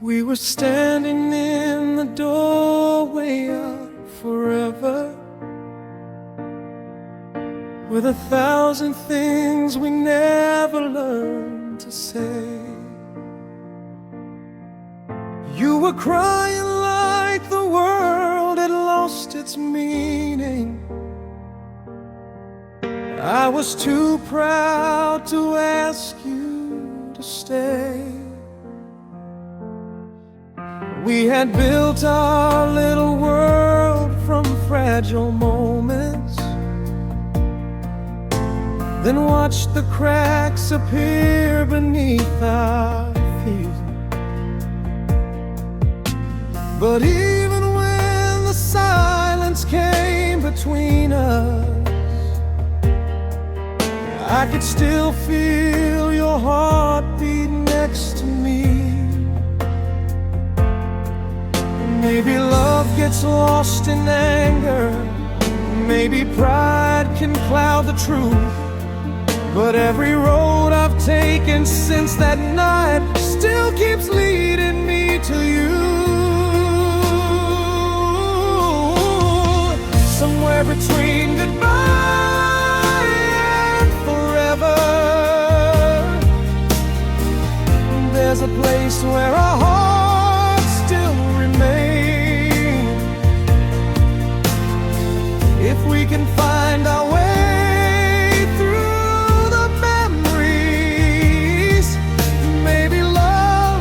We were standing in the doorway of forever, with 1,000 things we never learned to say. You were crying like the world had lost its meaning. I was too proud to ask you to stay. We had built our little world from fragile moments, then watched the cracks appear beneath our feet. But even when the silence came between us, I could still feel your heartbeat next to me. Maybe love gets lost in anger, maybe pride can cloud the truth, but every road I've taken since that night still keeps leading me to you. Somewhere between goodbye and forever, there's a place where our hearts still remain. If we can find our way through the memories, maybe love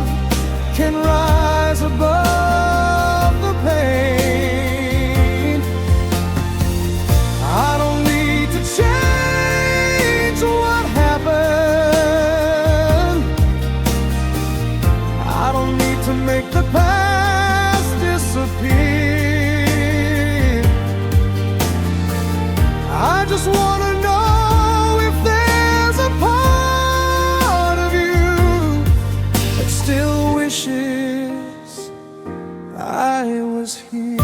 can rise above the pain. I don't need to change what happened. I don't need to make the past disappear. I just want to know if there's a part of you that still wishes I was here.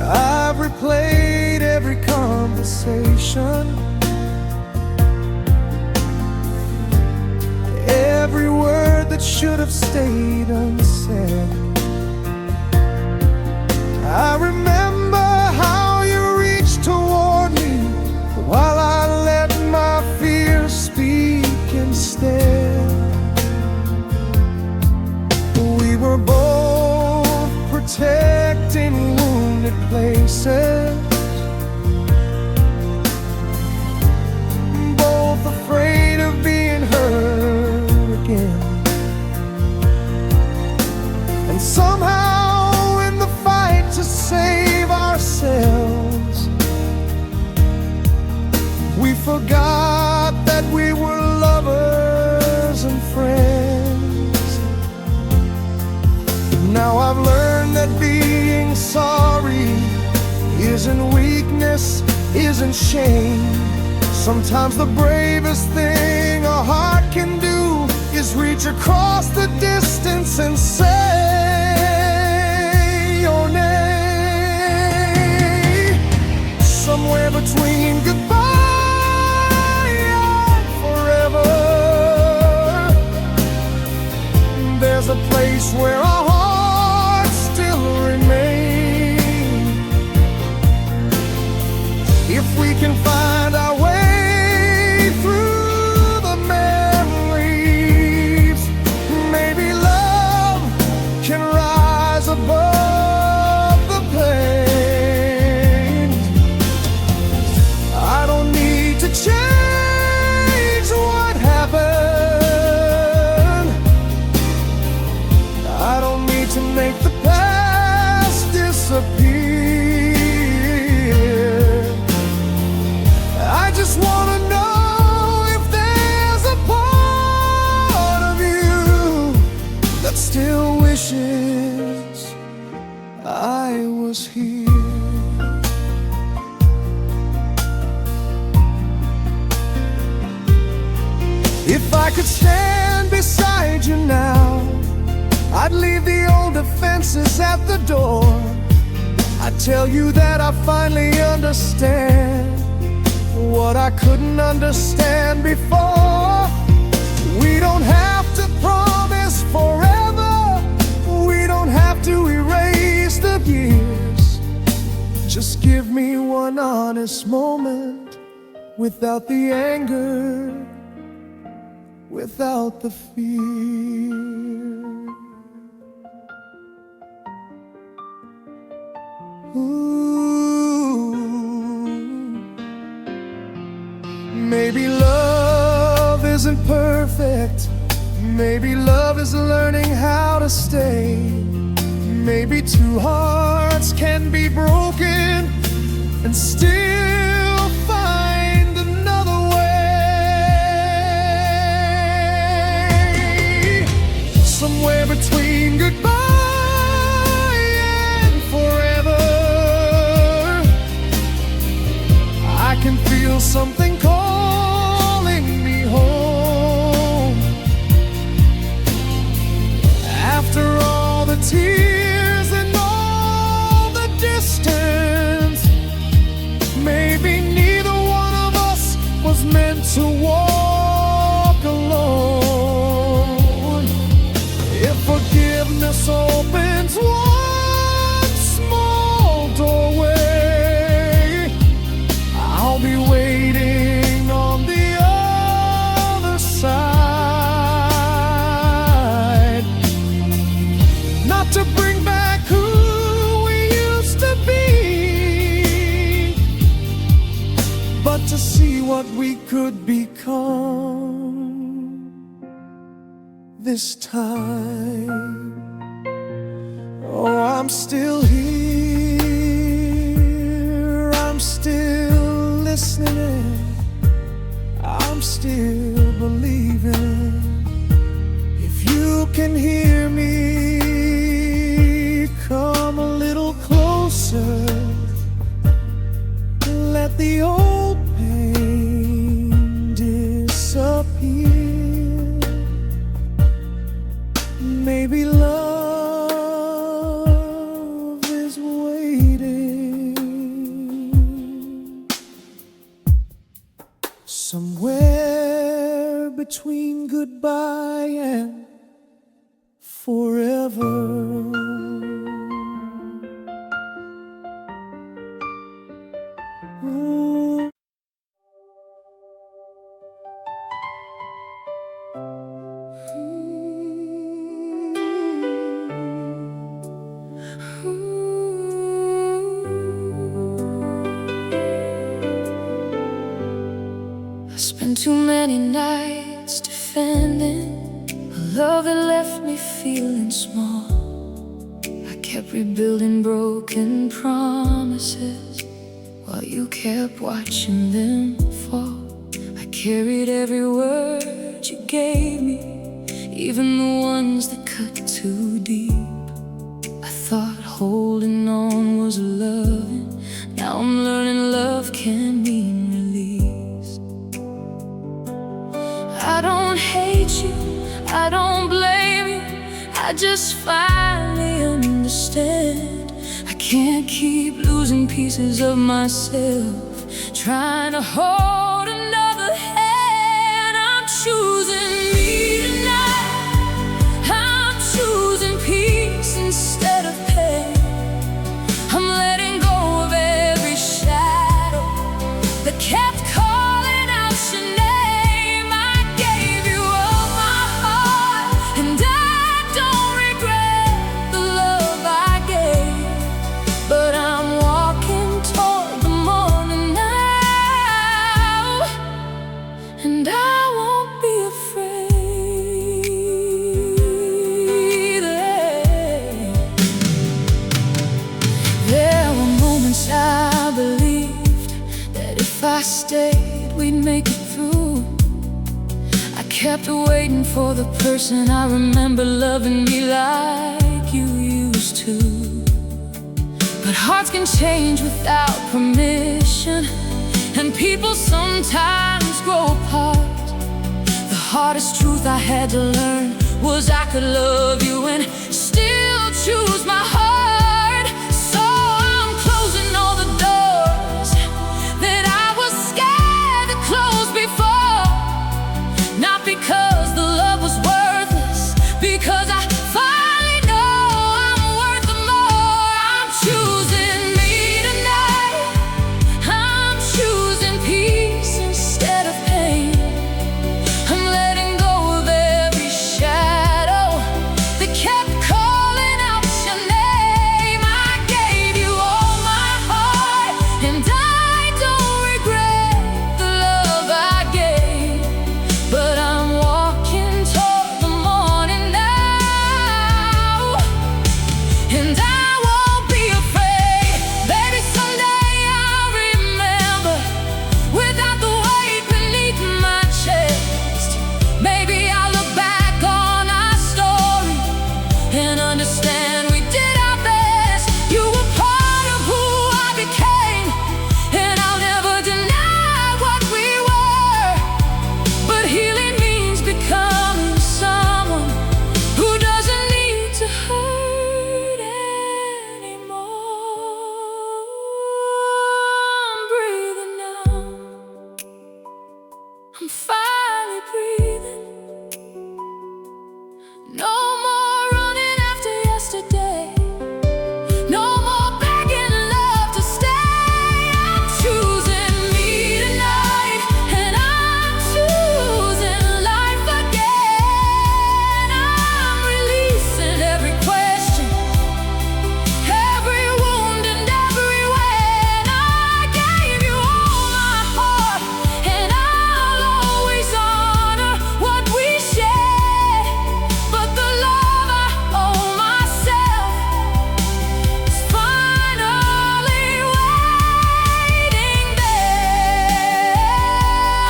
I've replayed every conversation, every word that should have stayed unsaid. I remember how you reached toward me while I let my fears speak instead. We were both protecting wounded places, both afraid of being hurt again. And somehow in the fight to save ourselves, we forgot that we were lovers and friends. Now I've learned that being sorry isn't weakness, isn't shame. Sometimes the bravest thing a heart can do is reach across the distance and say your name. Somewhere between goodbye and forever, there's a place where our hearts still remain. If we can find our way through the memories, maybe love can rise above the pain. I don't need to change what happened. I don't need to make the past disappear. I just want to know if there's a part of you that still wishes I was here. If I could stand beside you now, I'd leave the old defenses at the door. I tell you that I finally understand what I couldn't understand before. We don't have to promise forever. We don't have to erase the years. Just give me one honest moment, without the anger, without the fear. Ooh. Maybe love isn't perfect. Maybe love is learning how to stay. Maybe two hearts can be broken and still find another way. Somewhere between goodbye and forever, I can feel something calling me home. After all the tears and all the distance, maybe neither one of us was meant to walk alone. If forgiveness opens one small doorway, I'll be waiting on the other side. Not to bring back who we used to be, but to see what we could become this time. Oh, I'm still here, I'm still listening, I'm still believing. If you can hear me, come a little closer. Let the old pain disappear. Maybe love is waiting somewhere between goodbye and forever. Ooh. I spent too many nights defending a love that left me feeling small. I kept rebuilding broken promises while you kept watching them fall. I carried every word you gave me, even the ones that cut too deep. I thought holding on was loving. Now I'm learning love can mean release. I don't hate you, I don't blame you, I just finally understand. I can't keep losing pieces of myself, trying to hold another hand. I'm choosing me tonight, I'm choosing peace instead of pain. I'm letting go of every shadow that kept calling out your name. I gave you all my heart, and I don't regret the love I gave. But I'm walking toward the morning now, and I won't be afraid. There were moments I believed that if I stayed, we'd make it through. I kept waiting for the person I remember loving me like you used to. But hearts can change without permission, and people sometimes grow apart. The hardest truth I had to learn was I could love you and still choose my heart. So I'm closing all the doors that I was scared I'm finally breathing. No more running after yesterday. No more begging love to stay. I'm choosing me tonight, and I'm choosing life again. I'm releasing every question, every wound and every way. And I gave you all my heart, and I'll always honor what we shared. But the love I owe myself is finally waiting there.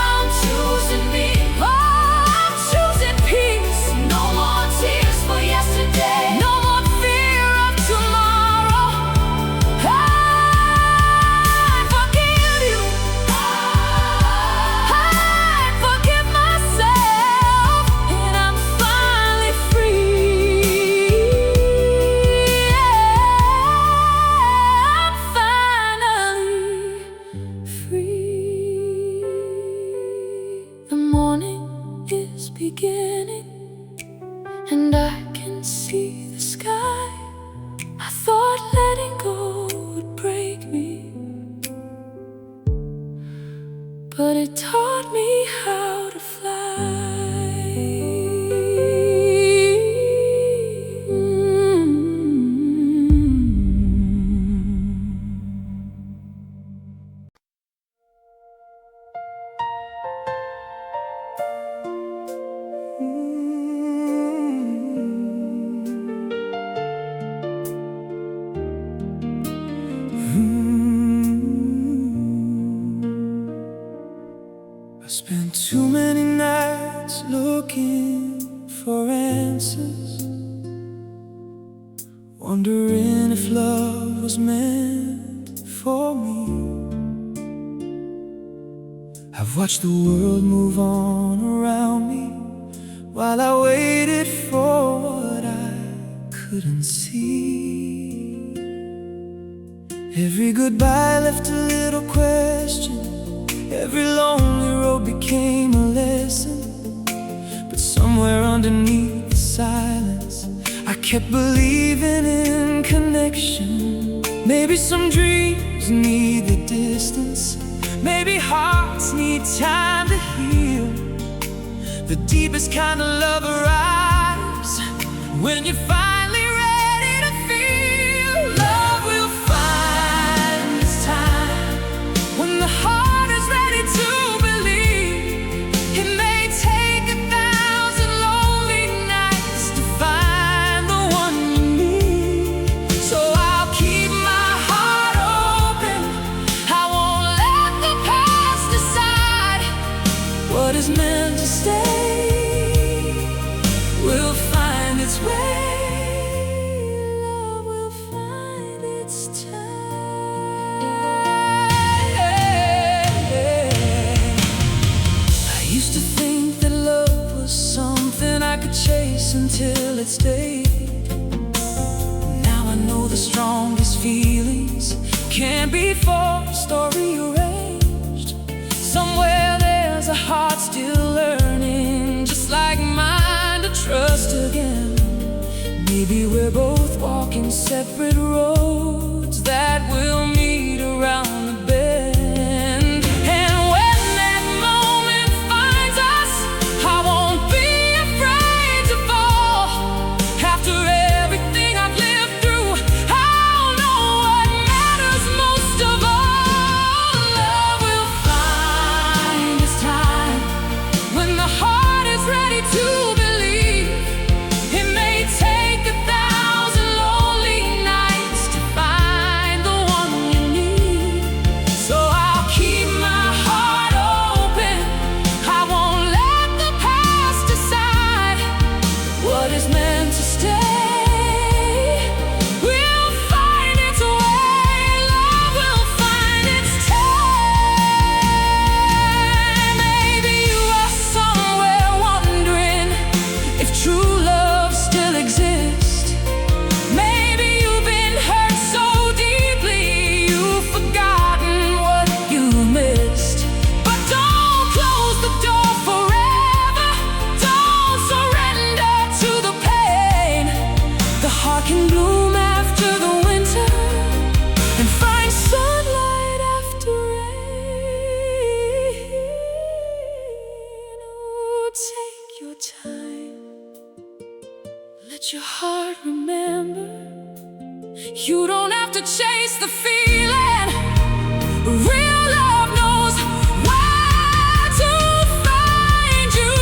I'm choosing me. Oh, I'm choosing peace. No more tears for yesterday. No more fear of tomorrow. I forgive you. I forgive myself, and I'm finally free. I'm finally free. The morning is beginning, and I can see the sky. I thought letting go would break me, but it taught me how to fly. I spent too many nights looking for answers, wondering if love was meant for me. I've watched the world move on around me while I waited for what I couldn't see. Every goodbye left a little question. Every lonely road became a lesson. But somewhere underneath the silence, I kept believing in connection. Maybe some dreams need the distance. Maybe hearts need time to heal. The deepest kind of love arrives when you're finally ready to feel. Love will find its time when the heart is ready to believe. It may take 1,000 lonely nights to find the one you need. So I'll keep my heart open. I won't let the past decide. What is meant to stay will find its way. Love will find its time. I used to think that love was something I could chase until it stayed. Now I know the strongest feelings can't be forced or rearranged. Somewhere there's a heart still learning, just like mine, to trust again. Maybe we're both walking separate roads that will meet around the bend. And when that moment finds us, I won't be afraid to fall. After everything I've lived through, I'll know what matters most of all. Love will find its time when the heart is ready to believe. It may take 1,000 lonely nights to let your heart remember. You don't have to chase the feeling. Real love knows where to find you.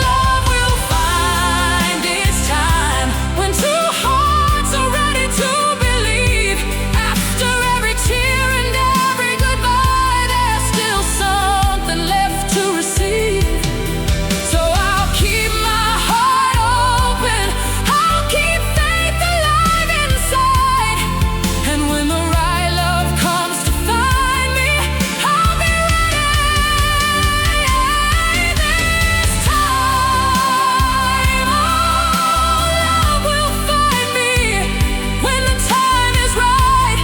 Love will find its time when two hearts are ready to believe. After every tear and every goodbye, there's still something left to receive. So I'll keep my heart open, I'll keep faith alive inside. And when the right love comes to find me, I'll be ready this time. Oh, love will find me when the time is right.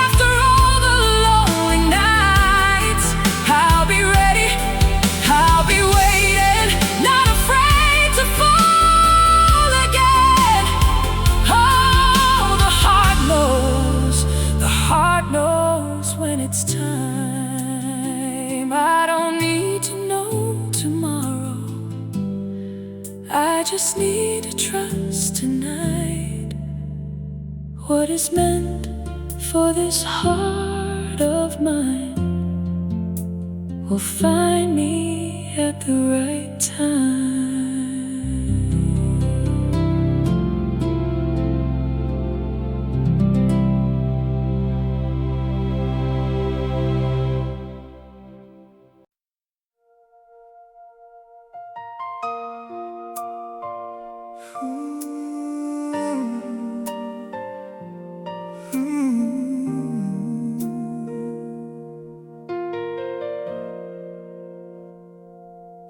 After all the lonely nights, I'll be ready, I'll be waiting, not afraid to fall again. Oh, the heart knows when it's time. I don't need to know tomorrow, I just need to trust tonight. What is meant for this heart of mine will find me at the right time.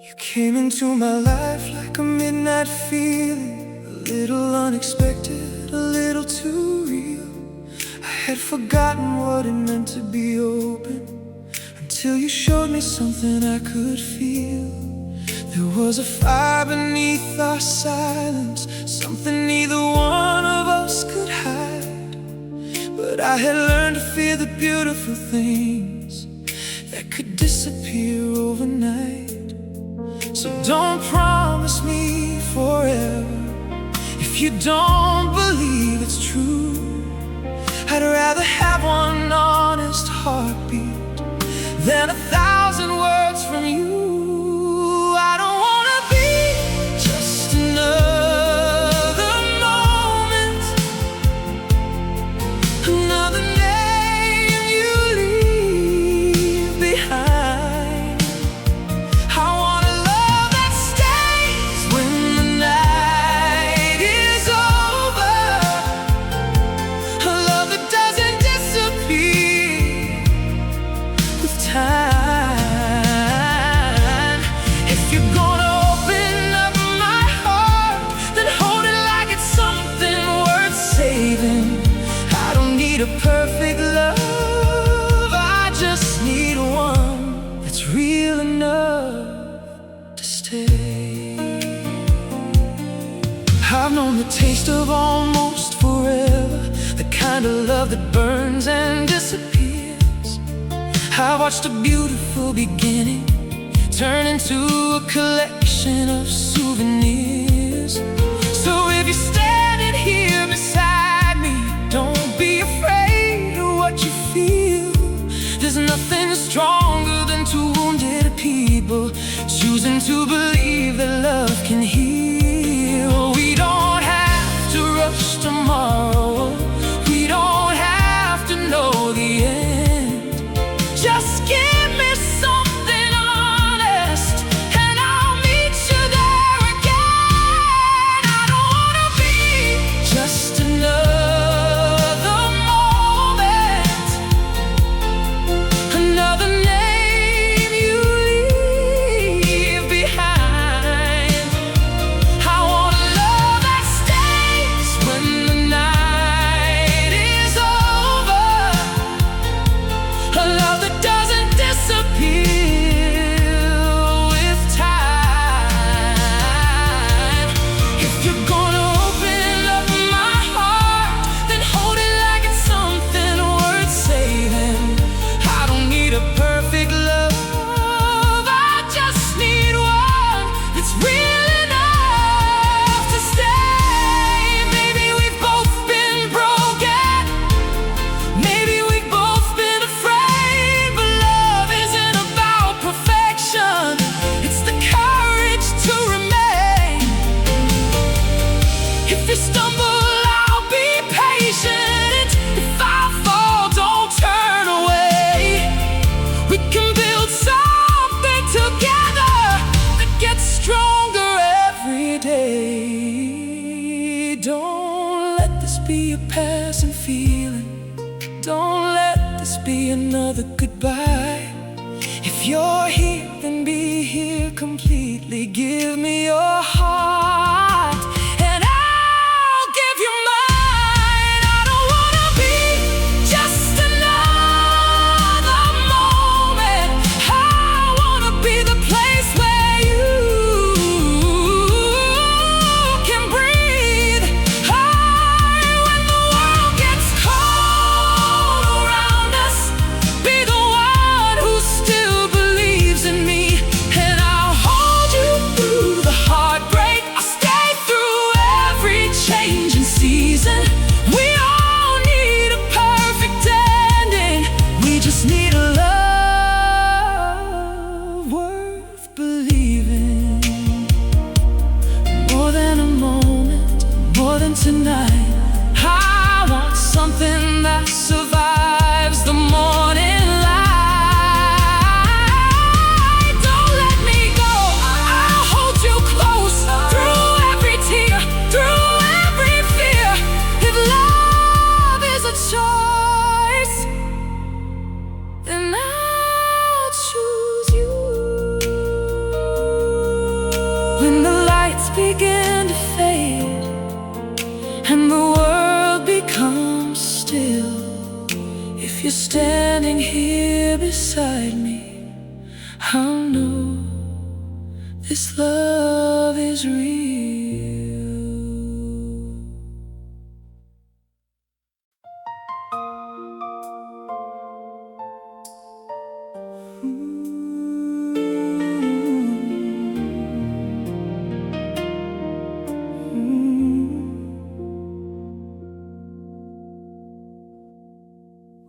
You came into my life like a midnight feeling, a little unexpected, a little too real. I had forgotten what it meant to be open until you showed me something I could feel. There was a fire beneath our silence, something neither one of us could hide. But I had learned to fear the beautiful things that could disappear overnight. So don't promise me forever if you don't believe it's true. I'd rather have one honest heartbeat than 1,000 words from you. I don't wanna be just another moment, another name you leave behind. I want a love that stays when the night is over, a love that doesn't disappear with time. If you're gonna open up my heart, then hold it like it's something worth saving. I don't need a perfect love, I just need one that's real enough to stay. I've known the taste of almost forever, the kind of love that burns and disappears. I watched a beautiful beginning turn into a collection of souvenirs. So if you're standing here beside me, don't be afraid of what you feel. There's nothing stronger than two wounded people choosing to believe that love can heal. We don't have to rush tomorrow, we don't have to know the end. Just give me something honest and I'll meet you there again. I don't wanna be just another moment, another name you leave behind. We can build something together that gets stronger every day. Don't let this be a passing feeling. Don't let this be another goodbye. If you're here, then be here completely. Give me your heart, and I'll give you mine. I don't wanna be just another moment. I wanna be the place where you can breathe. When the world gets cold around us, be the one who still believes in me. And I'll hold you through the heartbreak. I'll stay through every changing season. We all need a perfect ending. We just need a love worth believing. More than a moment, more than tonight. I want something that survives the morning light. Don't let me go. I'll hold you close through every tear, through every fear. If love is a choice, then I'll choose you. When the lights begin to fade and the world becomes still, if you're standing here beside me, I'll know this love is real.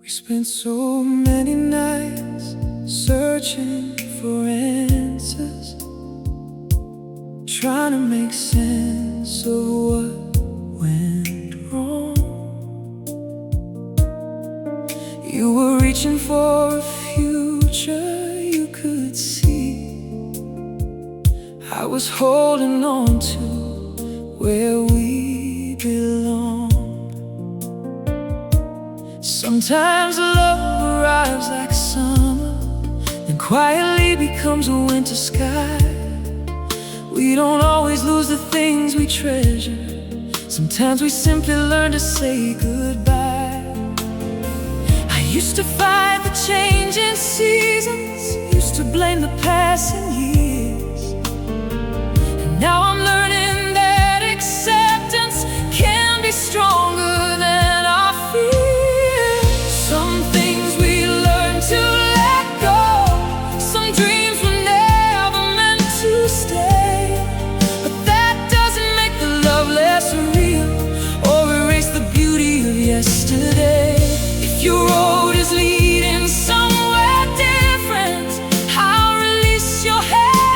We spent so many nights searching for answers, trying to make sense of what went wrong. You were reaching for a future you could see. I was holding on to where we belong. Sometimes love arrives like summer, then quietly becomes a winter sky. We don't always lose the things we treasure. Sometimes we simply learn to say goodbye. I used to fight the changing seasons, used to blame the passing years, and now I'm learning that acceptance can be stronger than our fear. Some things we learn to let go, some dreams were never meant to stay. But that doesn't make the love less real or erase the beauty of yesterday. If your road is leading somewhere different, I'll release your head.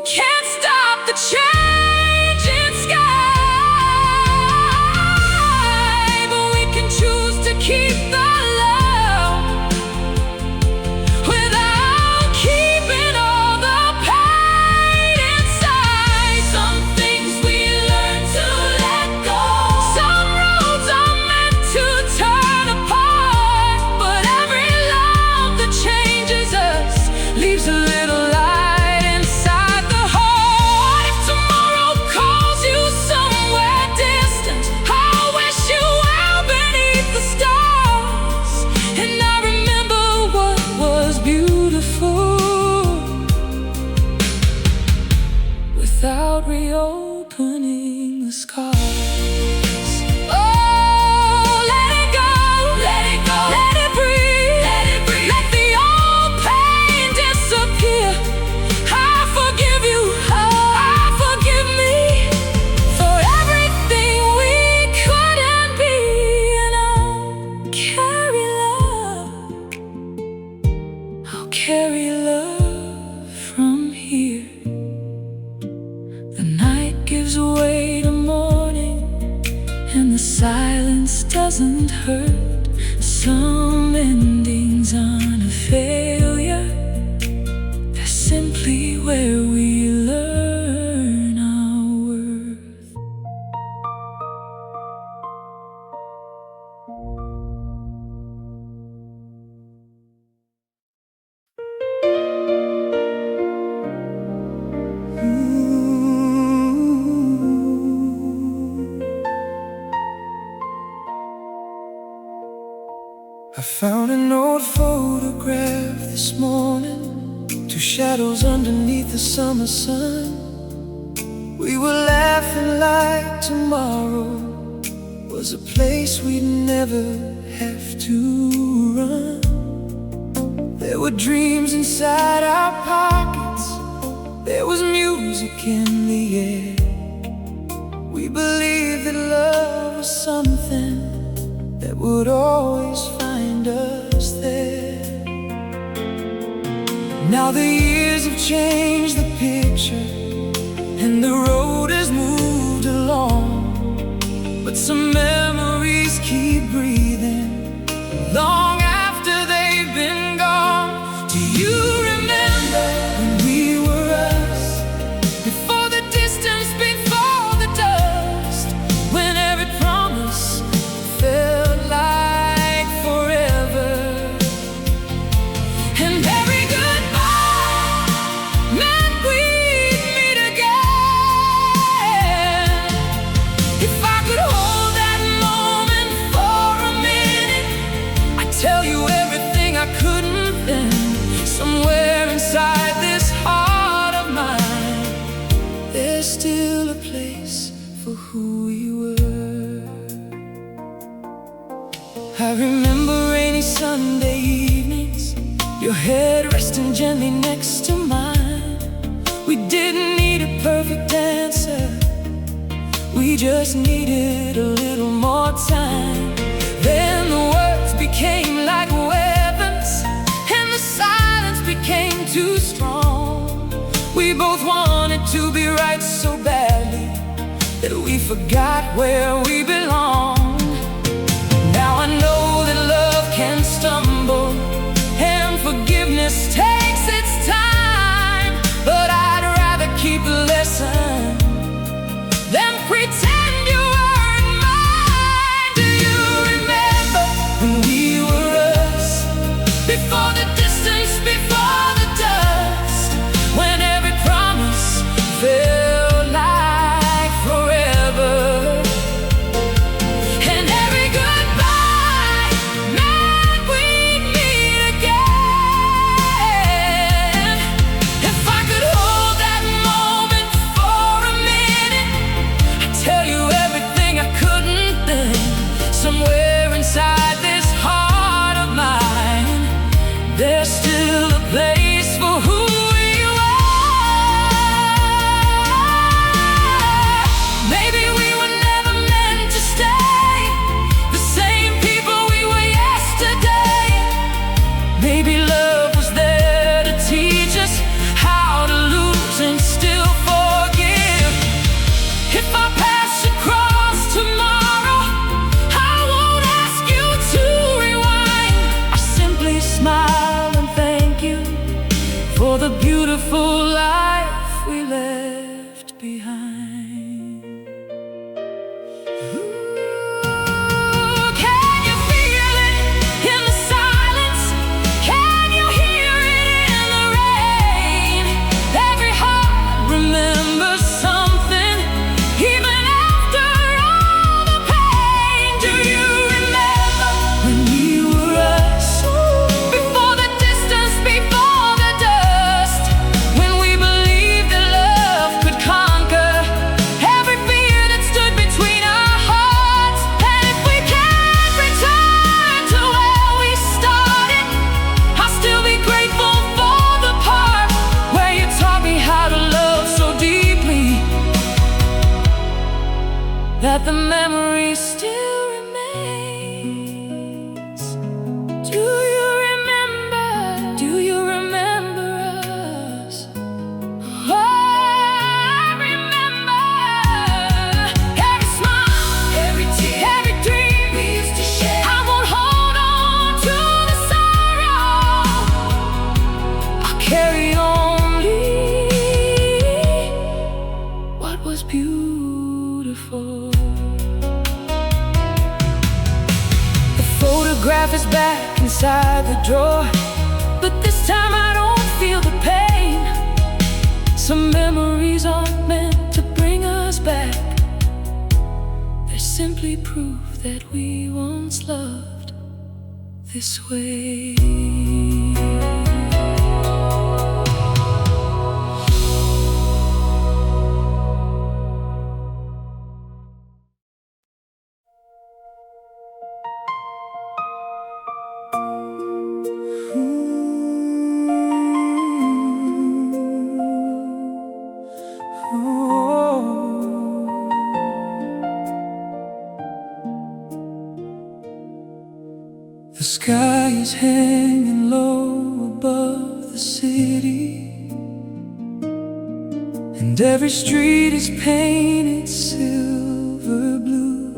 can't stop the changing sky, but we can choose to keep the love without keeping all the pain inside. Some things we learn to let go. Some roads are meant to turn apart, but every love that changes us leaves a little light inside the heart. If tomorrow calls you somewhere distant, I'll wish you well beneath the stars. And I remember what was beautiful without reopening the scars. Oh, let it go, let it go, let it breathe, let it breathe. Let the old pain disappear. I forgive you, I forgive me for everything we couldn't be, and I'll carry love from here. The night gives way to morning, and the silence doesn't hurt. Some endings aren't a failure, they're simply where we learn our worth. I found an old photograph this morning, two shadows underneath the summer sun. We were laughing like tomorrow was a place we'd never have to run. There were dreams inside our pockets, there was music in the air. We believed that love was something that would always find us there. Now the years have changed the picture, and the road has moved along, but some memories keep breathing long after they've been gone. Do you remember when we were us? Before the distance, before the dust, when every promise felt like forever, and every goodbye meant we'd meet again. If I could hold that moment for a minute, I'd tell you everything I couldn't then. Somewhere inside this heart of mine, there's still a place for who we were. I remember rainy Sunday evenings, your head resting gently next to mine. We didn't need a perfect answer, we just needed a little more time. Then the words became like weapons, and the silence became too strong. We both wanted to be right so badly that we forgot where we belong. Now I know that love can stumble, and forgiveness takes its time, but I'd rather keep a lesson than pretend you weren't mine. Do you remember when we were us? Before the distance, before the dust, when every promise felt like forever, and every goodbye meant we'd that the memory still remains. Do you remember? Do you remember us? Oh, I remember every smile, every tear, every dream we used to share. I won't hold on to the sorrow. I'll carry only what was beautiful. The photograph is back inside the drawer, but this time I don't feel the pain. Some memories aren't meant to bring us back. They're simply proof that we once loved this way. The sky is hanging low above the city, and every street is painted silver blue.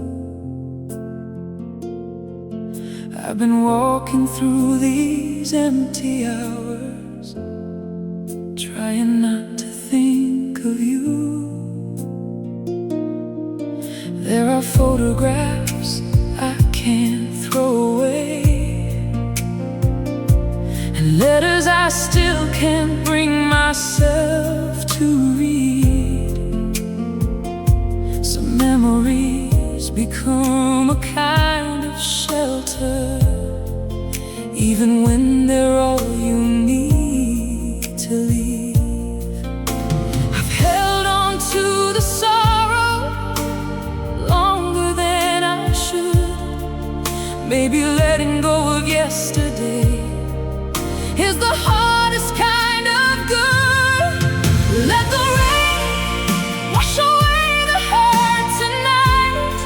I've been walking through these empty hours, trying not to think of you. There are photographs I can't throw away, and letters I still can't bring myself to read. Some memories become a kind of shelter, even when they're all you need to leave. I've held on to the sorrow longer than I should. Maybe letting go of yesterday is the hardest kind of good. Let the rain wash away the hurt tonight.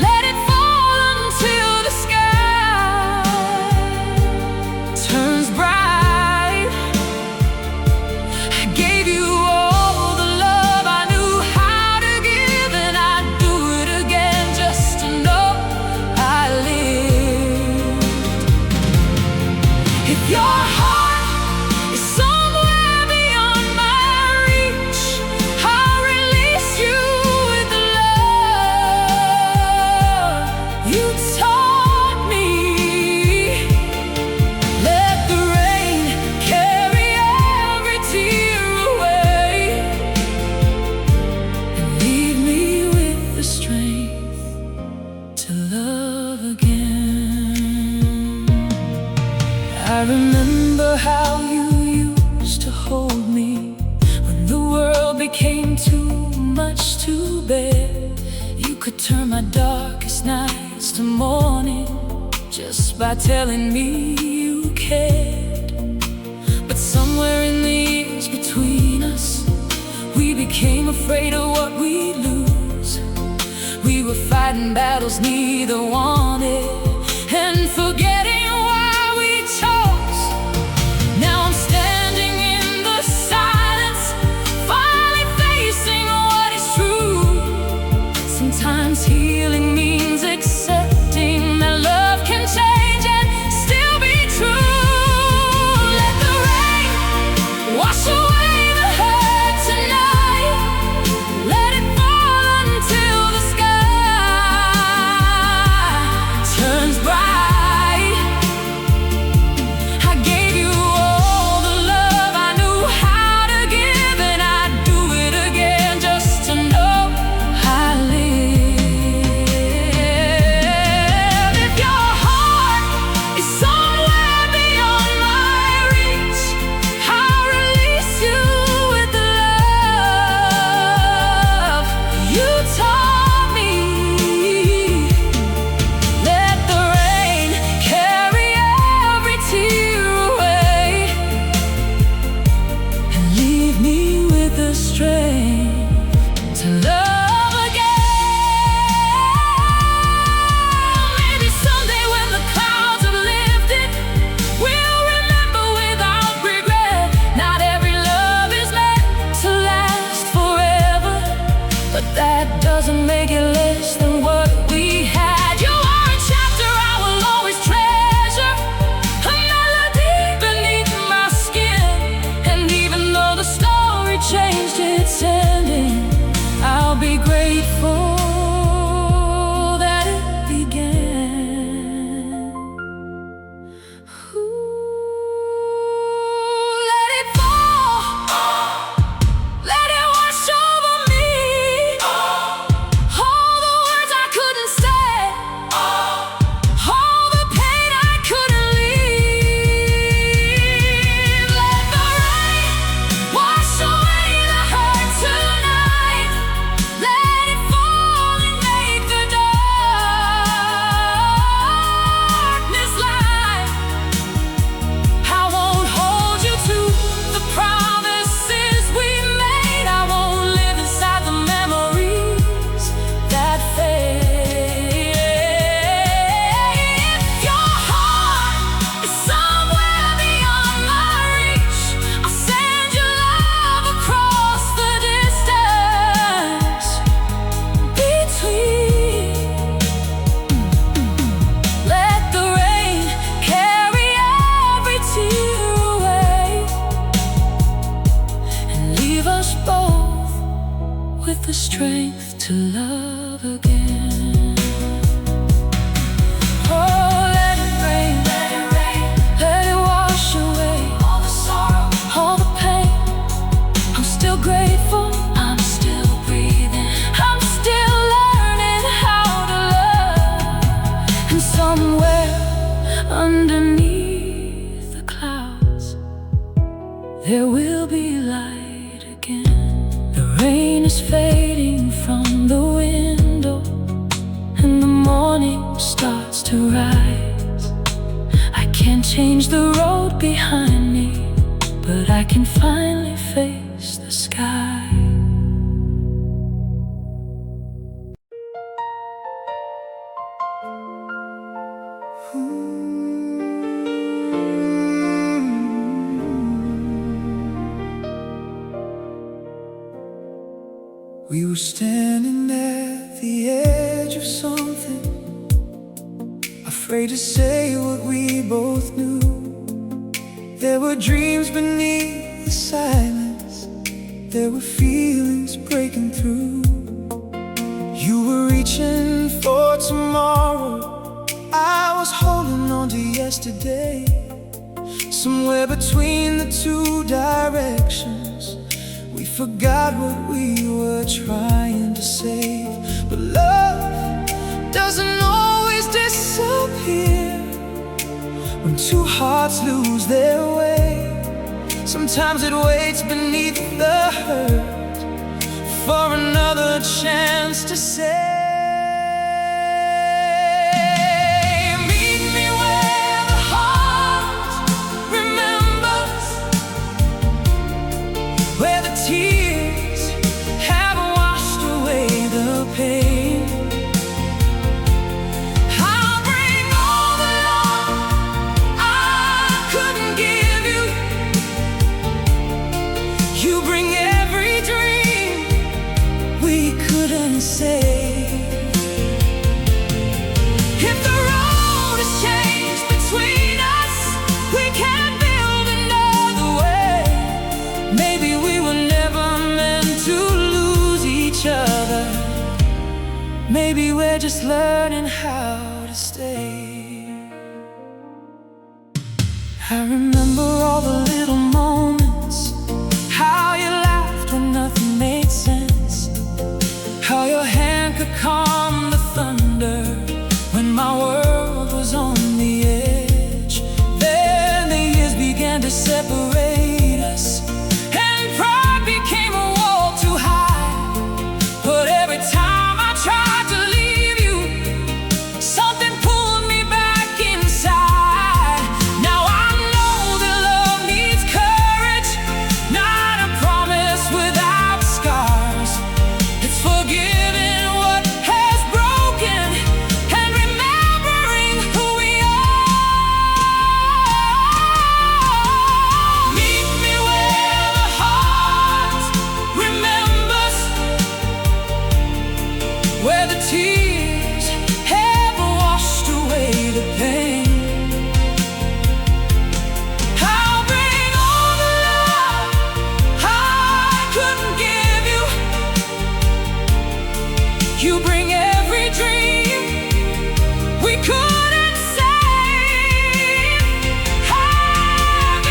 Let it fall until the sky turns bright. I gave you all the love I knew how to give, and I'd do it again just to know I lived. If your heart is somewhere beyond my reach, I'll release you with the love you taught me. Let the rain carry every tear away, and leave me with the strength to love again. I remember how you used to hold me when the world became too much to bear. You could turn my darkest nights to morning just by telling me you cared. But somewhere in the years between us, we became afraid of what we'd lose. We were fighting battles neither wanted, and forgetting why we chose. Now I'm standing in the silence, finally facing what is true. Sometimes healing means accepting that love can change and still be true. Let the rain wash away the hurt tonight. Let it fall until the sky turns bright. there will be light again. The rain is fading from the window, and the morning starts to rise. I can't change the road behind me, but I can finally face the sky. We were standing at the edge of something, afraid to say what we both knew. There were dreams beneath the silence, there were feelings breaking through. You were reaching for tomorrow, I was holding on to yesterday. Somewhere between the two directions, we forgot what we were trying to save. But love doesn't always disappear when two hearts lose their way. Sometimes it waits beneath the hurt for another chance to say, meet me where the heart remembers, where the tears have washed away the pain. I'll bring all the love I couldn't give you. You bring every dream we couldn't save. If the road has changed between us, we can't build another way. Maybe we were never meant to lose each other. Maybe we're just learning how to stay. I remember all the little moments, how you laughed when nothing made sense, how your hand could calm the thunder when my world was on the edge. Then the years began to separate us, and pride became a wall too high. But every time I tried to leave you, something pulled me back inside. Now I know that love needs courage, not a promise without scars. It's forgiving what has broken and remembering who we are. Meet me where the heart remembers, where the tears have washed away the pain. I'll bring all the love I couldn't give you. You bring every dream we couldn't save.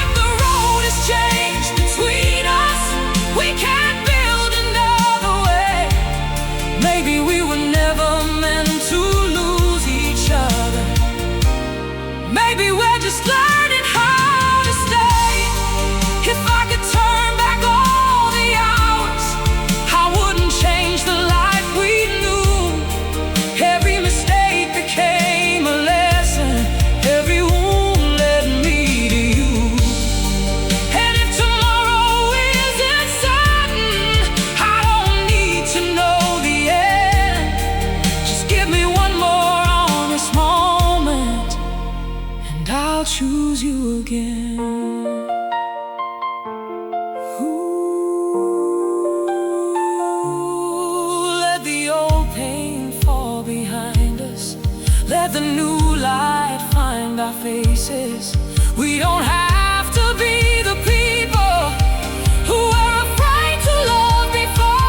If the road has changed between us, we can't build another way. Maybe we were never meant to lose each other. Maybe we're just learning how to stay. If I could turn back all the hours, I wouldn't change the life we knew. Every mistake became a lesson, every wound led me to you. And if tomorrow isn't certain, I don't need to know the end. Just give me one more honest moment, and I'll choose you again. Ooh, let the old pain fall behind us. Let the new light find our faces. We don't have to be the people who were afraid to love before.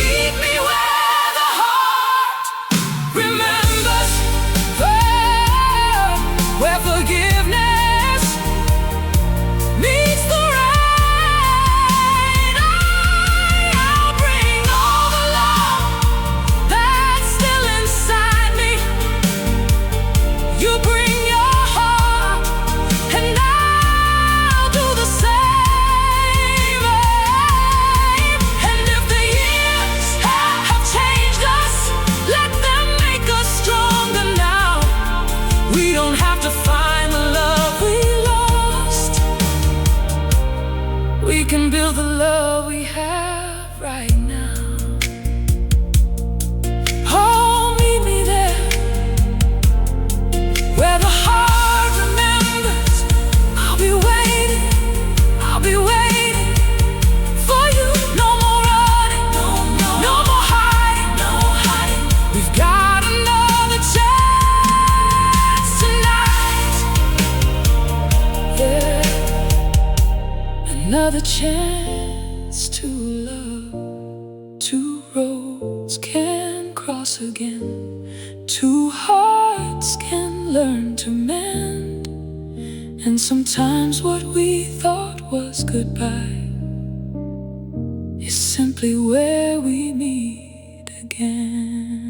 Meet me where the heart remembers, where forgiveness meets the rain. I'll bring all the love that's still inside me. You bring your of the love we have right now. Oh, meet me there, where the heart remembers. I'll be waiting, I'll be waiting for you. No more running, no more hiding, no hiding. We've got another chance tonight, yeah. Another chance to love. Two roads can cross again. Two hearts can learn to mend. And sometimes what we thought was goodbye is simply where we meet again.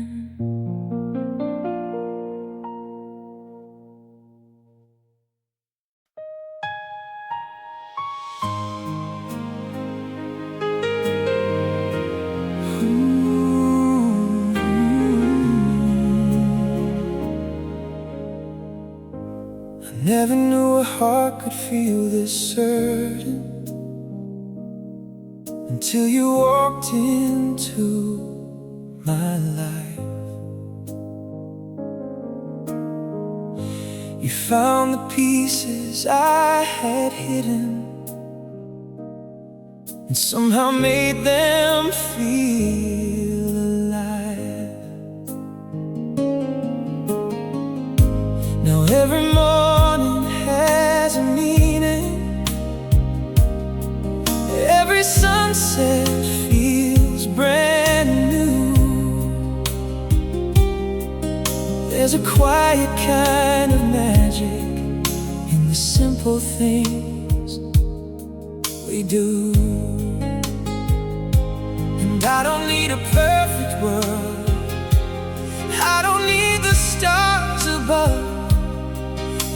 Never knew a heart could feel this certain until you walked into my life. You found the pieces I had hidden and somehow made them feel alive. Now every morning has a meaning. Every sunset feels brand new. There's a quiet kind of magic in the simple things we do. And I don't need a perfect world, I don't need the stars above.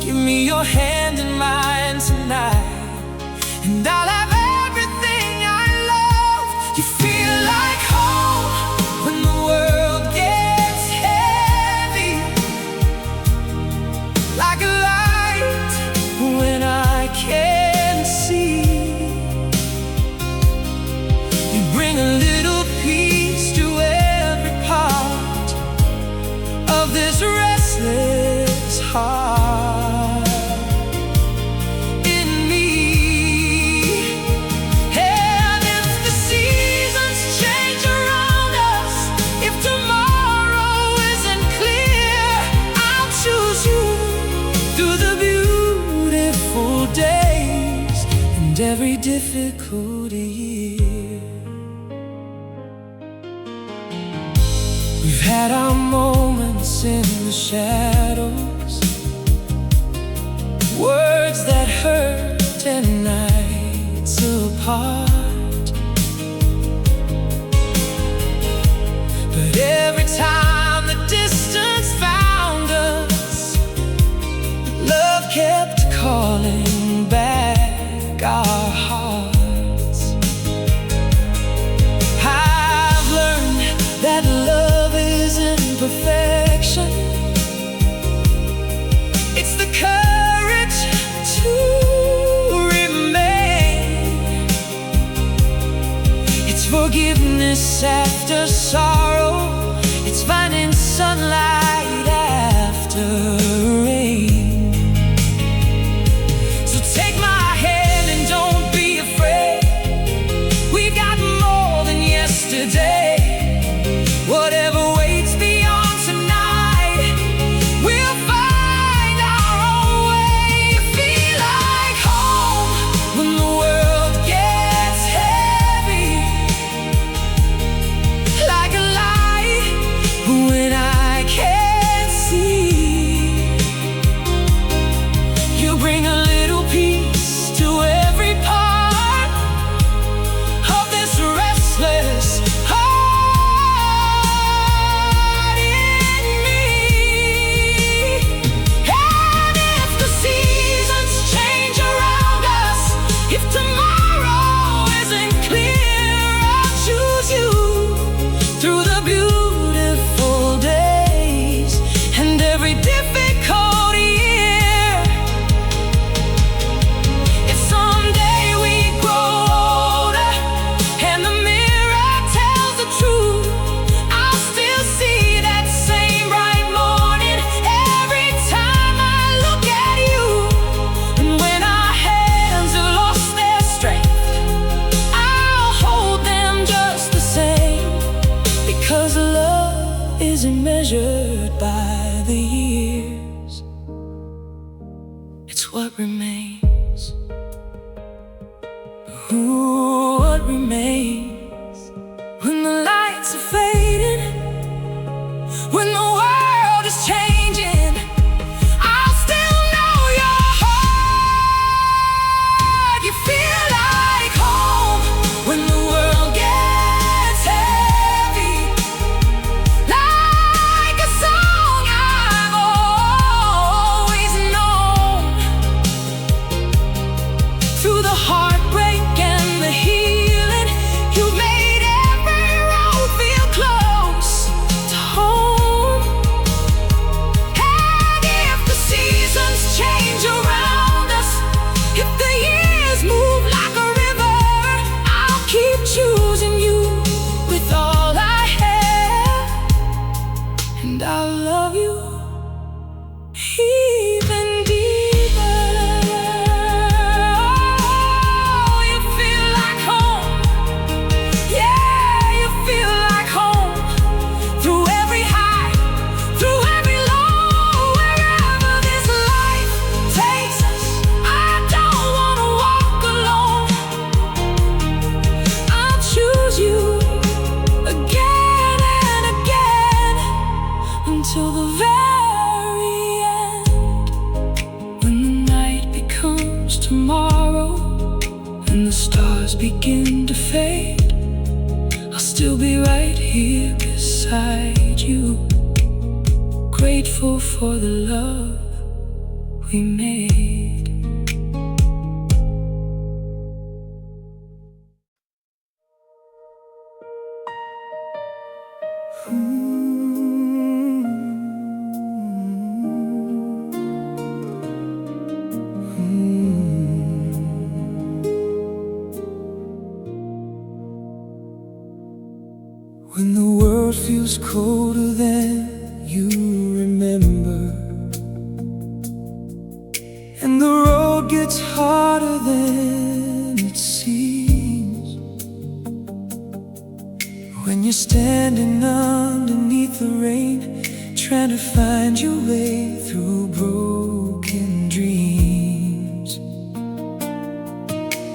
Give me your hand in mine tonight, and I'll have everything I love. You feel like home when the world gets heavy, like a light when I can't see. You bring a little peace to every part of this restless heart. Every difficult year, we've had our moments in the shadows, words that hurt and nights apart. But every time the distance found us, love kept calling back our hearts. I've learned that love isn't perfection, it's the courage to remain. It's forgiveness after sorrow, it's finding sunlight after rain. Whatever waits beyond tonight, we'll find our own way. Feel like home when the world gets heavy, like a light what remains. Ooh, what remains when the lights are fading, when the world is changing. I'll still know your heart. You feel like home when the world gets heavy, like a song I've always known. Through the heartbreak and the healing, you made every road feel close to home. And if the seasons change around us, if the years move like a river, I'll keep choosing you with all I have, and I'll love you even deeper. Oh, you feel like home. Yeah, you feel like home. Through every high, through every low, wherever this life takes us, I don't wanna walk alone. I'll choose you again and again until the very end. When the night becomes tomorrow and the stars begin to fade, I'll still be right here beside you, grateful for the love we made. When the world feels colder than you remember, and the road gets harder than it seems, when you're standing underneath the rain, trying to find your way through broken dreams.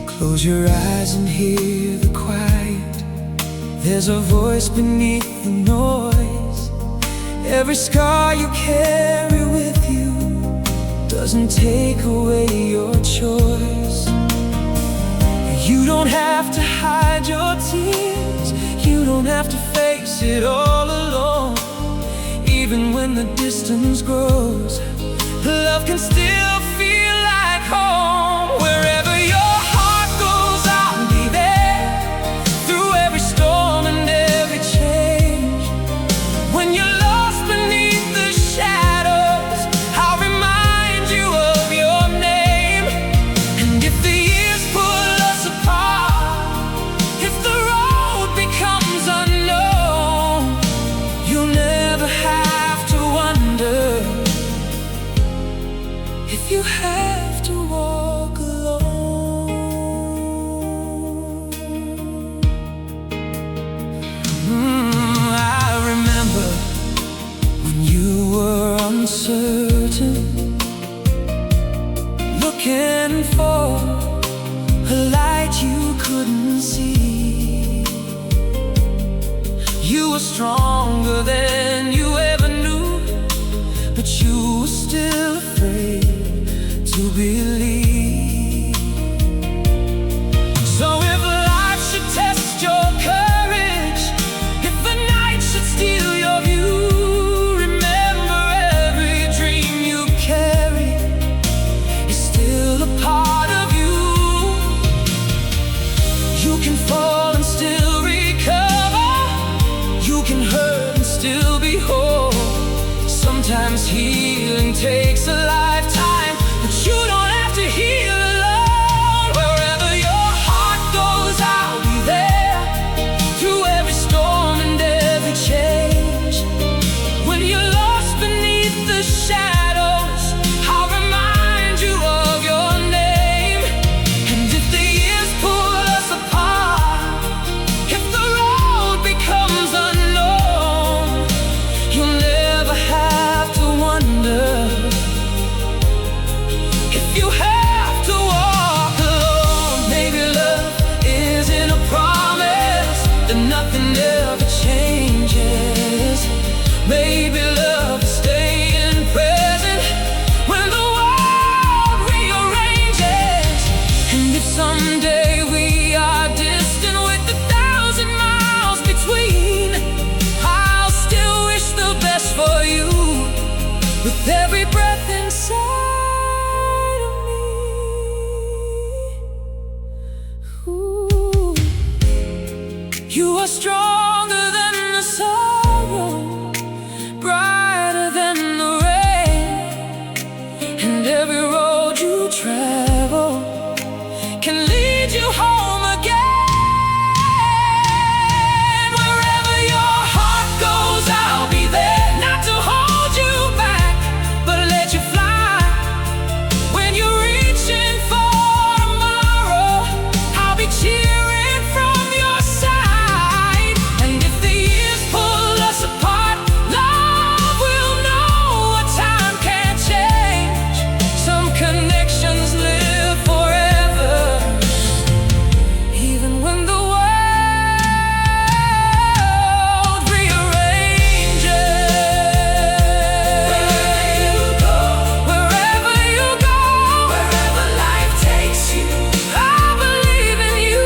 Close your eyes and hear the quiet. There's a voice beneath the noise. Every scar you carry with you doesn't take away your choice. You don't have to hide your tears. You don't have to face it all alone. Even when the distance grows, love can still feel like home. Wherever your heart goes, I'll be there. Through every storm and every change, when you're lost beneath the shadows, I'll remind you of your name. And if the years pull us apart, if the road becomes unknown, you'll never have to wonder if you have to walk alone. I remember when you were uncertain, looking for a light you couldn't see. You were stronger than you ever knew, but you were still afraid to believe. So if life should test your courage, if the night should steal your view, remember every dream you carry is still a part of you. You can fall and still recover. You can hurt and still be whole. Sometimes healing takes a lifetime, but you don't have to heal alone. Wherever your heart goes, I'll be there. Through every storm and every change, when you're lost beneath the shadows, I'll remind you of your name. And if the years pull us apart, if the road becomes unknown, you'll never have to wonder with every breath inside of me. Ooh. You are stronger than the sorrow, brighter than the rain, and every road you travel can lead you home again. Wherever your heart goes, I'll be there, not to hold you back, but let you fly. When you're reaching for tomorrow, I'll be cheering from your side. And if the years pull us apart, love will know what time can't change. Some connections live forever, even when the world rearranges. Wherever you go, wherever life takes you, I believe in you.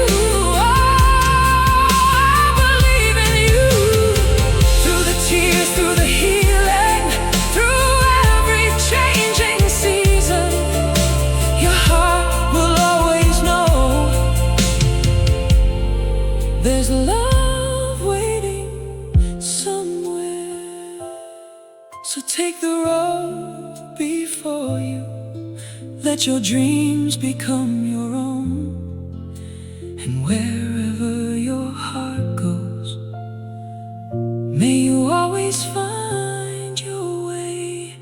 Oh, I believe in you. Through the tears, through the healing, through every changing season, your heart will always know there's love waiting somewhere. So take the road before you, let your dreams become your own, and wherever your heart goes, may you always find your way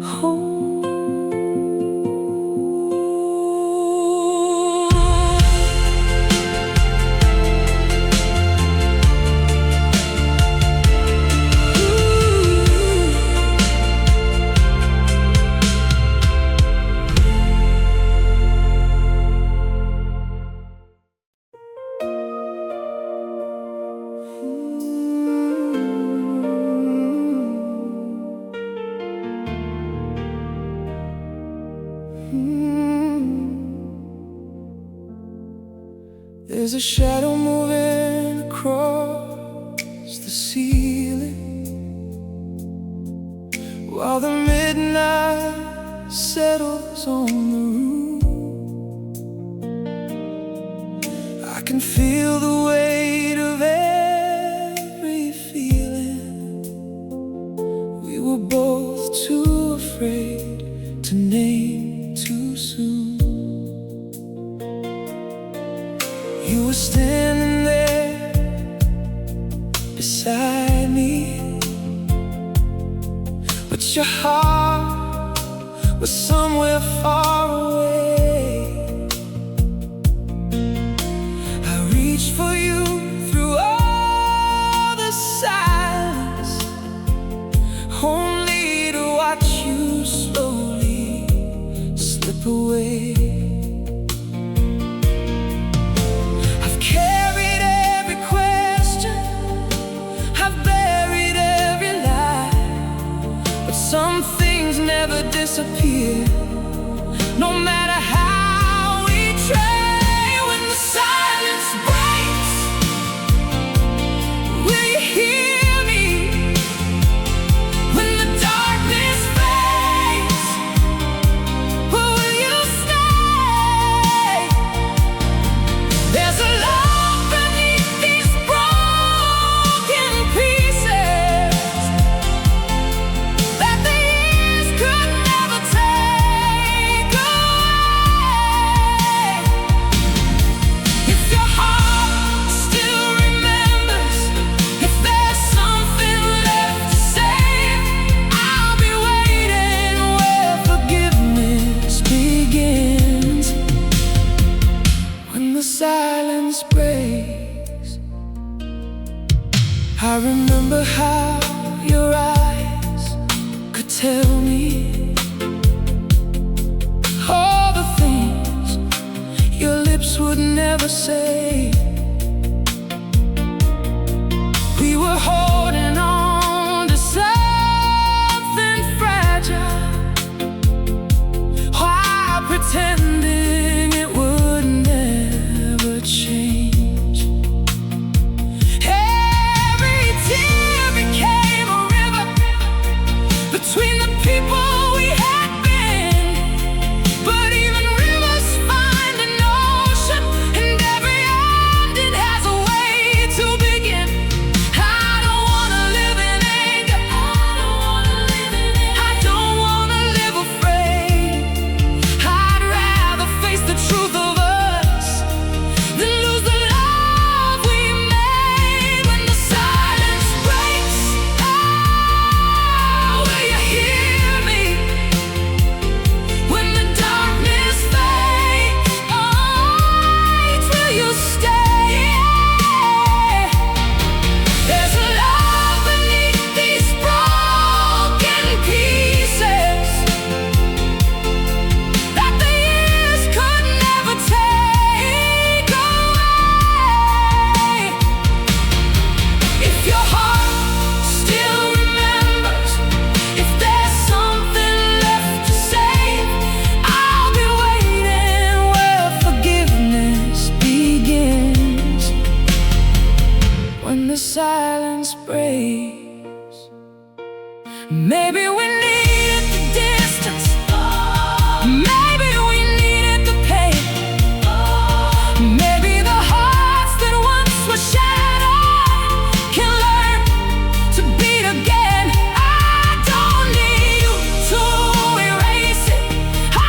home. There's a shadow moving across the ceiling, while the midnight settles on the room. I can feel the weight of every feeling we were both too afraid to name too soon. You were standing there beside me, but your heart was somewhere far away. I reached for you through all the silence, only to watch you slowly slip away. Some things never disappear, no matter how we try. When the silence breaks, will you hear me? When the darkness fades, will you stay? There's a love beneath these broken pieces that the years could never take away. If your heart still remembers, if there's something left to say, I'll be waiting where forgiveness begins. When the silence breaks, I remember how your eyes could tell me all the things your lips would never say. We were holding on to something fragile, while pretending it would never change. Every tear became a river between the people we had been. But even rivers find an ocean, and every ending has a way to begin. I don't wanna live in anger, I don't wanna live afraid. I'd rather face the truth of us than lose the love we made. When the silence breaks, oh, will you hear me? When the darkness fades, oh, will you stay? There's a love beneath these broken pieces that the years could never take away. If your heart still remembers, if there's something left to say, I'll be waiting where forgiveness begins. When the silence breaks, maybe we needed the distance, maybe we needed the pain, maybe the hearts that once were shattered can learn to beat again. I don't need you to erase it, I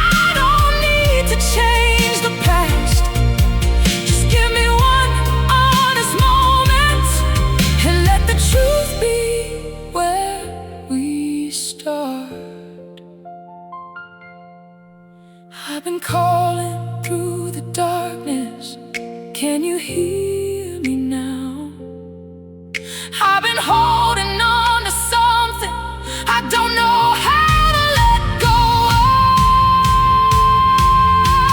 don't need to change the past. Just give me one honest moment and let the truth be where we start. I've been calling through the darkness, can you hear me now? I've been holding on to something I don't know how to let go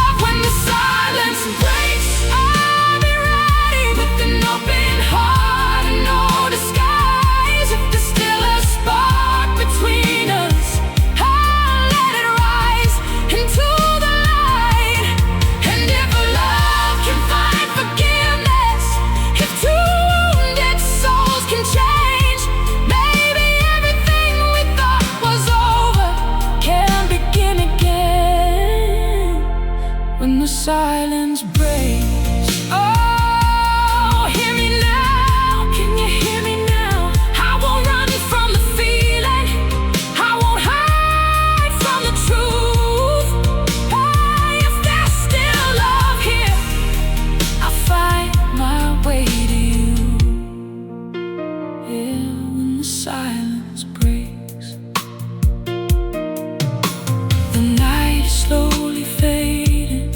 of. When the silence breaks, I'll be ready with an open heart and no disguise. If there's still a spark between us, I'll let it rise into the light. And if love can find forgiveness, if two wounded souls can change, maybe everything we thought was over can begin again. When the silence breaks, oh, hear me now, can you hear me now? I won't run from the feeling, I won't hide from the truth. Hey, if there's still love here, I'll find my way to you. Yeah, when the silence breaks, the night is slowly fading,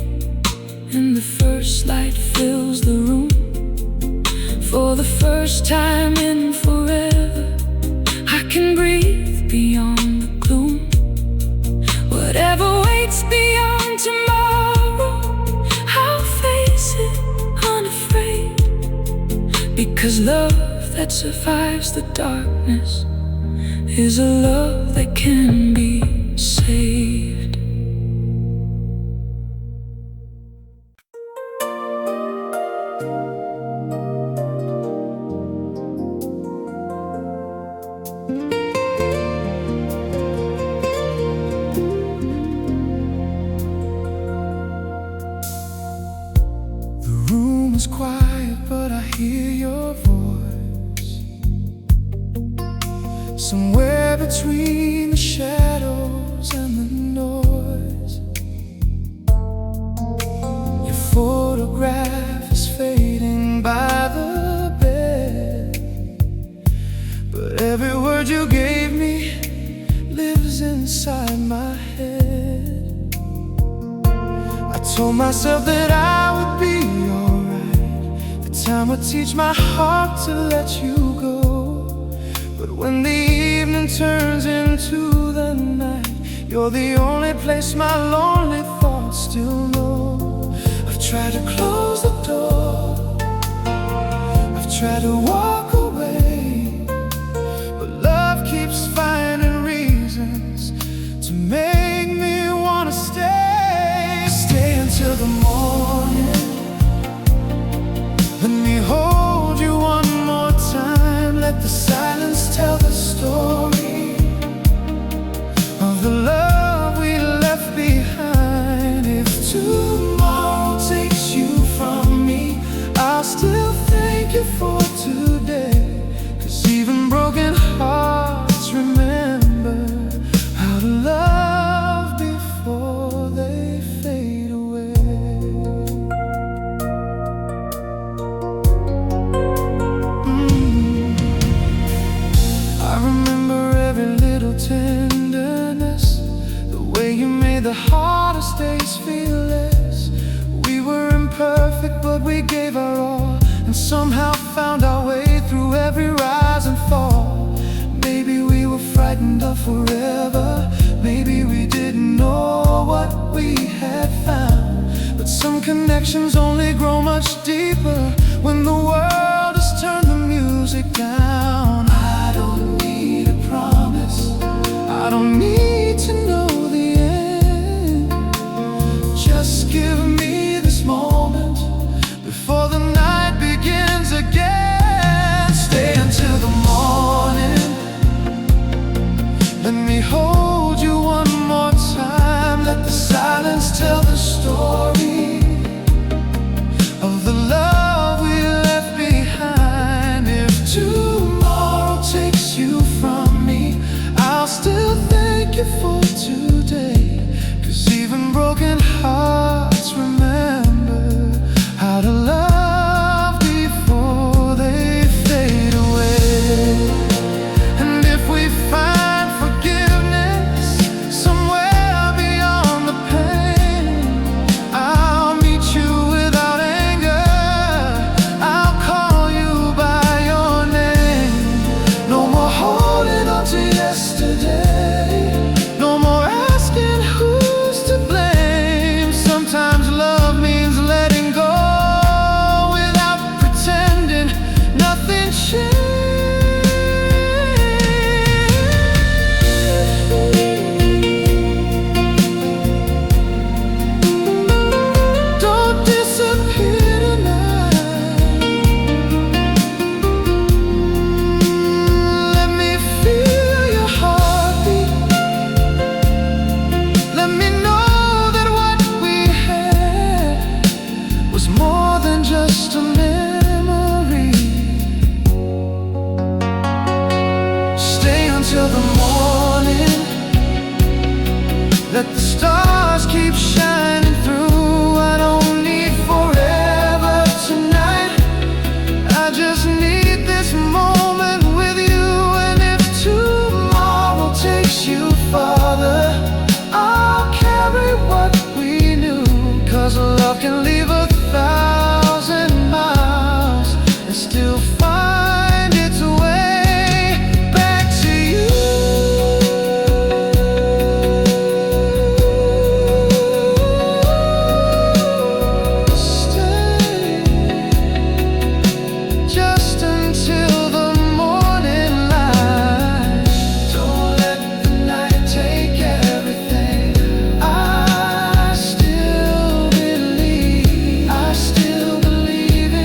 and the first light fills the room. For the first time in forever, I can breathe beyond the gloom. Whatever waits beyond tomorrow, I'll face it unafraid. Because love that survives the darkness is a love that can be saved. The room is quiet, but I hear your voice somewhere between the shadows and the noise. Your photograph is fading by the bed, but every word you gave me lives inside my head. I told myself that I would be alright, that time would teach my heart to let you go. But when the evening turns into the night, you're the only place my lonely thoughts still know. I've tried to close the door, I've tried to walk away, but love keeps finding reasons to make me wanna stay. Stay until the morning, let me hold you one more time. Let the silence tell the story made the hardest days feel less. We were imperfect, but we gave our all, and somehow found our way through every rise and fall. Maybe we were frightened of forever, maybe we didn't know what we had found. But some connections only grow much deeper when the world has turned the music down. I don't need a promise, I don't need to know the end. Just give me this moment before the night begins again. Stay until the morning, let me hold you one more time. Let the silence tell the story of the love we left behind. If tomorrow takes you from me, I'll still thank you for today. 'Cause even broken hearts remember how to love before they fade away. And if we find forgiveness somewhere beyond the pain, I'll meet you without anger, I'll call you by your name. No more holding on to yesterday, no more asking who's to blame. Sometimes love means letting go without pretending nothing changed. Don't disappear tonight. Let me feel your heartbeat. Let me know that what we had was more than just a memory. Stay until the morning, let the stars keep shining through. I don't need forever tonight, I just need this moment with you. And if tomorrow takes you farther, I'll carry what we knew. 'Cause love can leave 1,000 miles and still find its way back to you. Stay just until the morning light. Don't let the night take everything. I still believe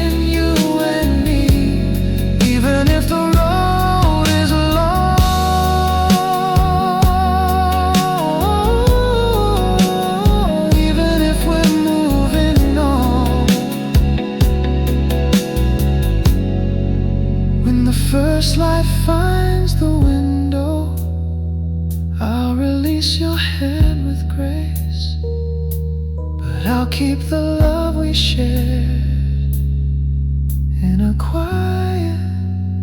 in you and me. Even if the road is long, even if we're moving on. When the first light finds the window, I'll release your hand with grace. But I'll keep the love we shared in a quiet,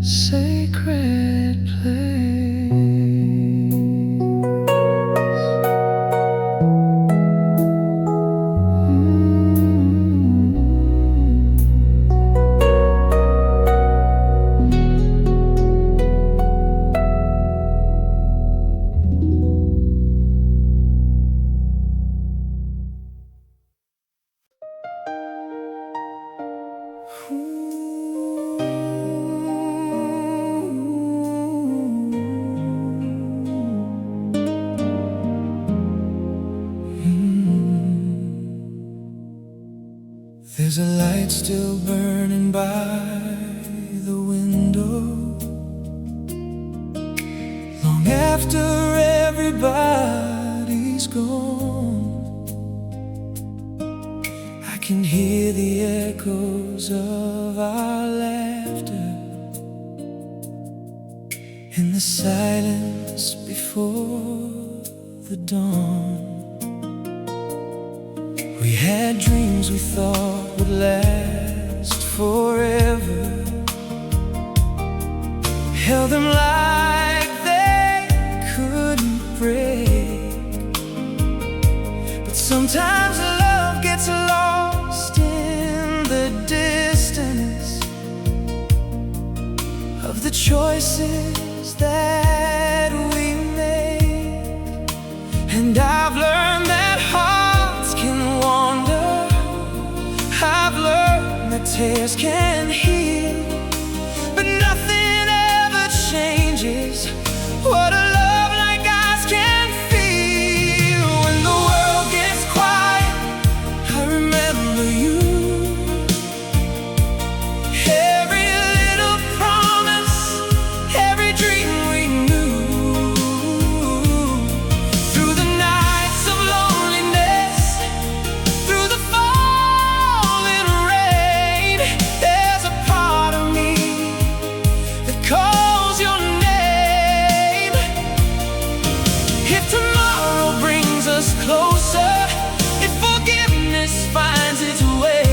sacred place. There's a light still burning by the window, long after everybody's gone. I can hear the echoes of our laughter in the silence before the dawn. We had dreams we thought would last forever, held them like they couldn't break. Sometimes love gets lost in the distance of the choices that we make. And I've learned that hearts can wander. I've learned that tears can heal, but nothing ever changes what a love like ours can feel. When the world gets quiet, I remember you. Every little promise, every dream we knew. Through the nights of loneliness, through the falling rain, there's a part of me that calls your name. If tomorrow brings us closer, if forgiveness finds its way,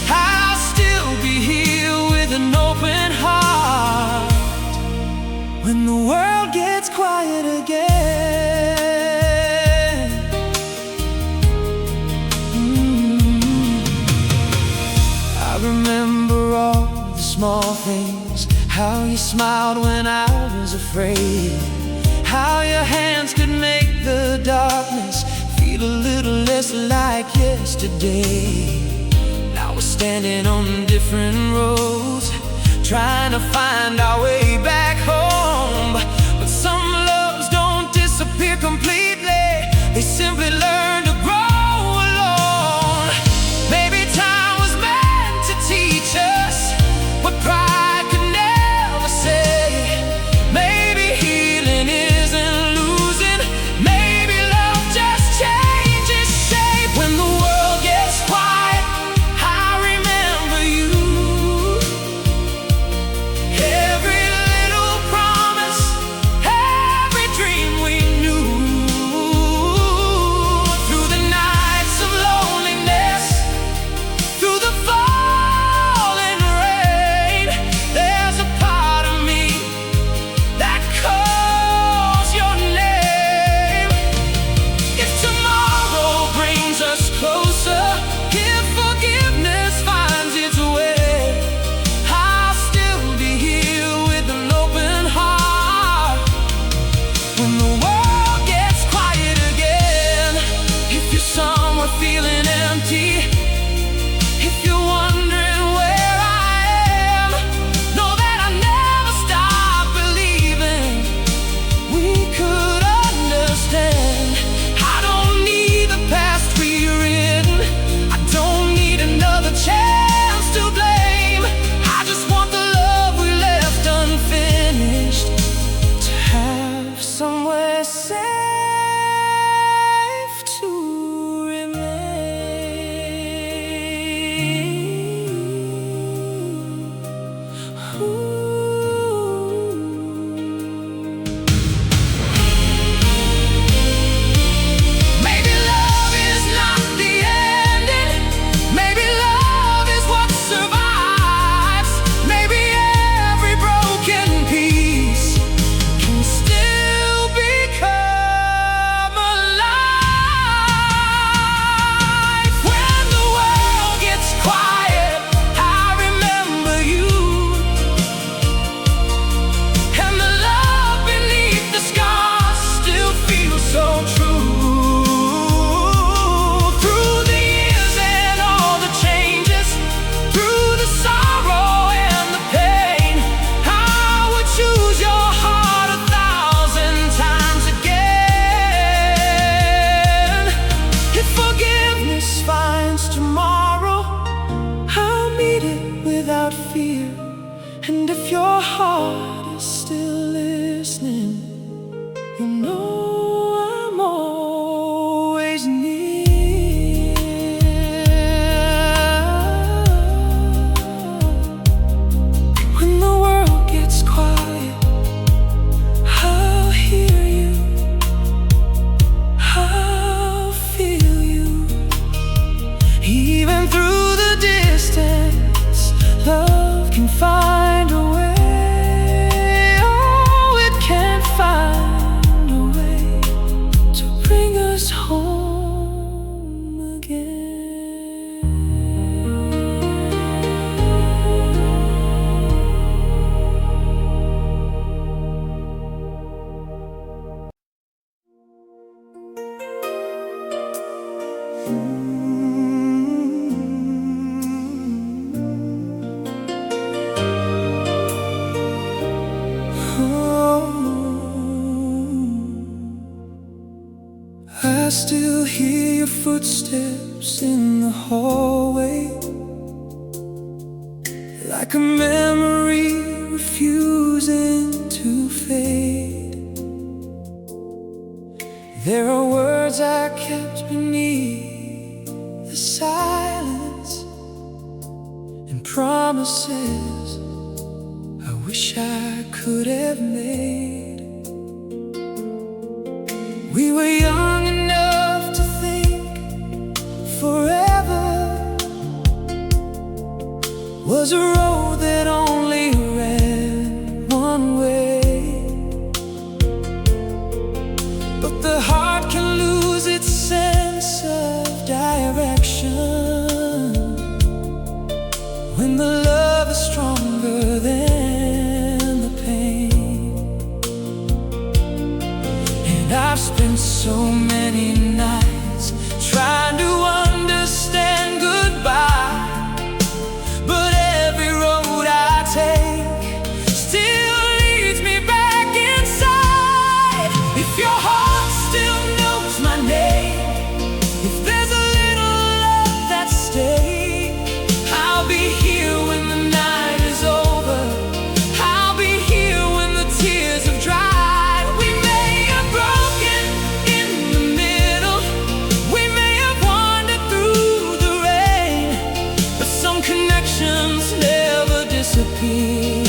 I'll still be here with an open heart. When the world gets quiet again. I remember all the small things, how you smiled when I was afraid, how your hands could make the darkness feel a little less like yesterday. Now we're standing on different roads, trying to find our way back home. But some loves don't disappear completely, they simply learn to grow alone. Maybe time was meant to teach us what pride could never say. Maybe healing isn't losing, maybe love just changes shape. When the world gets quiet, I remember you. Every little promise, every dream we knew. Through the nights of loneliness, through the falling rain, there's a part of me that calls your name. If tomorrow brings us closer, if forgiveness finds its way, I'll still be here with an open heart. When the world gets quiet again, if you're somewhere feeling empty, if you're wondering where I am, know that I never stopped believing we could understand. I don't need the past rewritten, I don't need another chance to blame. I just want the love we left unfinished to have somewhere safe to remain. Maybe love is not the ending, maybe love is what survives. Maybe every broken piece can still become alive. When the world gets quiet, I remember you. And the love beneath the scars still feels so true. Through the years and all the changes, through the sorrow and the pain, I would choose your heart 1,000 times again. If forgiveness finds tomorrow, I'll meet it without fear. And if your heart is still listening, you know I'm always near. When the world gets quiet, I'll hear you, I'll feel you. Even through the distance, love can find a way. Oh, it can find a way to bring us home. I still hear your footsteps in the hallway, like a memory refusing to fade. There are words I kept beneath the silence, and promises I wish I could have made. We were young enough to think forever was a road that only ran one way. But the heart can lose its sense of direction when the love is stronger than the pain. And I've spent so many nights trying to understand goodbye, but every road I take still leads me back inside. If your heart still knows my name, if there's a little love that stays, I'll be here when the night is over. I'll be here when the tears have dried. We may have broken in the middle, we may have wandered through the rain, but some connections never disappear.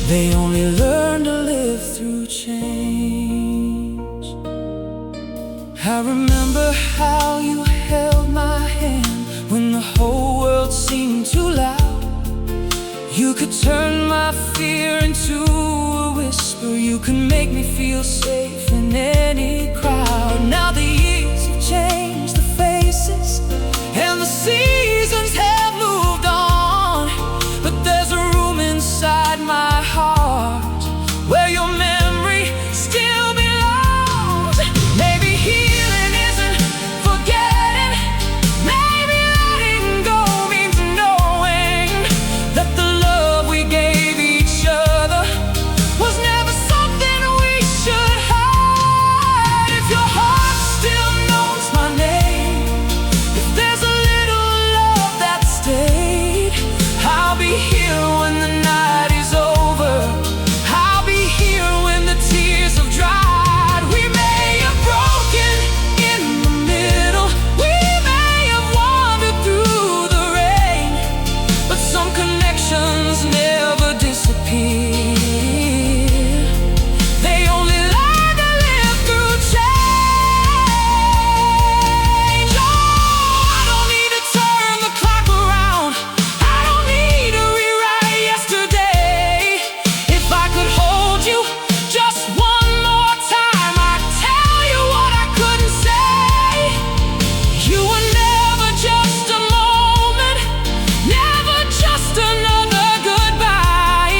They only learn to live through change. I remember how you held my hand when the whole world seemed too loud. You could turn my fear into a whisper. You could make me feel safe in any crowd. Now the years have changed the faces, and the seasons have moved on, but there's a room inside my heart where your memory still belongs. Maybe healing isn't forgetting, maybe letting go means knowing that the love we gave each other was never something we should hide. If your heart still knows my name, if there's a little love that stayed, I'll be here when the night is over. I'll be here when the tears have dried. We may have broken in the middle, we may have wandered through the rain, but some connections never disappear. They only learn to live through change. Oh, I don't need to turn the clock around, I don't need to rewrite yesterday. If I could hold you just one more time, I'd tell you what I couldn't say. You were never just a moment, never just another goodbye.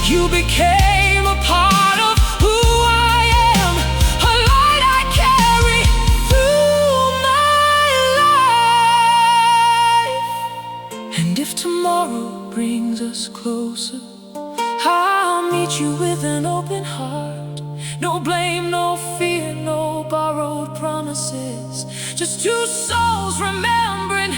You became a part of who I am, a light I carry through my life. And if tomorrow brings us closer, I'll meet you with an open heart. No blame, no fear, no borrowed promises, just two souls remembering